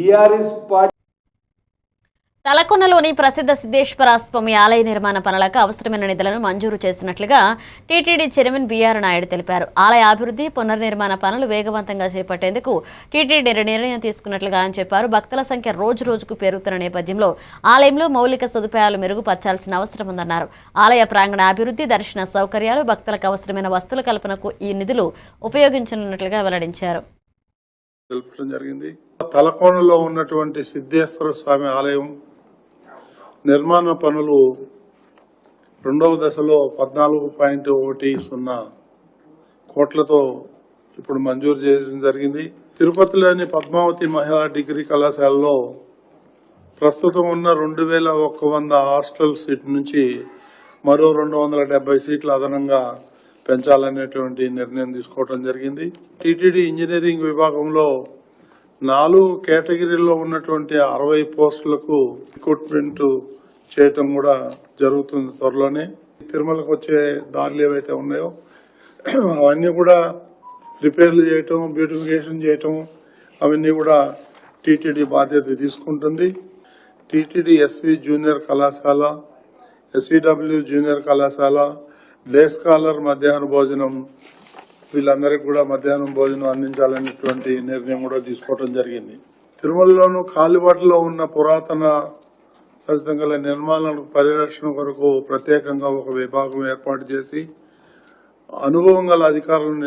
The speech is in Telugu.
టీఆర్ఎస్ పార్టీ తలకొనలోని ప్రసిద్ధ సిద్ధేశ్వర స్వామి ఆలయ నిర్మాణ పనులకు అవసరమైన నిధులను మంజూరు చేసినట్లుగా టీటీడీ చైర్మన్ బీఆర్ నాయుడు తెలిపారు. ఆలయ అభివృద్ధి పునర్నిర్మాణ పనులు వేగవంతంగా చేపట్టేందుకు టీటీడీ నిర్ణయం తీసుకున్నట్లుగా ఆయన చెప్పారు. భక్తుల సంఖ్య రోజుకు పెరుగుతున్న నేపథ్యంలో ఆలయంలో మౌలిక సదుపాయాలు మెరుగుపర్చాల్సిన అవసరం ఉందన్నారు. ఆలయ ప్రాంగణ అభివృద్ధి, దర్శన సౌకర్యాలు, భక్తులకు అవసరమైన వస్తువుల కల్పనకు ఈ నిధులు ఉపయోగించనున్నట్లుగా వెల్లడించారు. తలకోనలో ఉన్నటువంటి సిద్ధేశ్వర స్వామి ఆలయం నిర్మాణ పనులు రెండవ దశలో 14.10 కోట్లతో ఇప్పుడు మంజూరు చేయడం జరిగింది. తిరుపతిలోని పద్మావతి మహిళా డిగ్రీ కళాశాలలో ప్రస్తుతం ఉన్న 2100 హాస్టల్ సీట్ నుంచి మరో 270 సీట్లు అదనంగా పెంచాలనేటువంటి నిర్ణయం తీసుకోవడం జరిగింది. టీటీడీ ఇంజనీరింగ్ విభాగంలో 4 కేటగిరీల్లో ఉన్నటువంటి 60 పోస్టులకు రిక్రూట్మెంట్ చేయటం కూడా జరుగుతుంది. త్వరలోనే తిరుమలకు వచ్చే దారులు ఏవైతే ఉన్నాయో అవన్నీ కూడా రిపేర్లు చేయటం, బ్యూటిఫికేషన్ చేయటం అవన్నీ కూడా టీటీడీ బాధ్యత తీసుకుంటుంది. టీటీడీ ఎస్వి జూనియర్ కళాశాల, ఎస్విడబ్ల్యూ జూనియర్ కళాశాల, డే స్కాలర్ మధ్యాహ్న భోజనం వీళ్ళందరికీ కూడా మధ్యాహ్నం భోజనం అందించాలనేటువంటి నిర్ణయం కూడా తీసుకోవడం జరిగింది. తిరుమలలోను కాలిబాటలో ఉన్న పురాతన గల నిర్మాణాల పరిరక్షణ కొరకు ప్రత్యేకంగా ఒక విభాగం ఏర్పాటు చేసి అనుభవం గల అధికారులను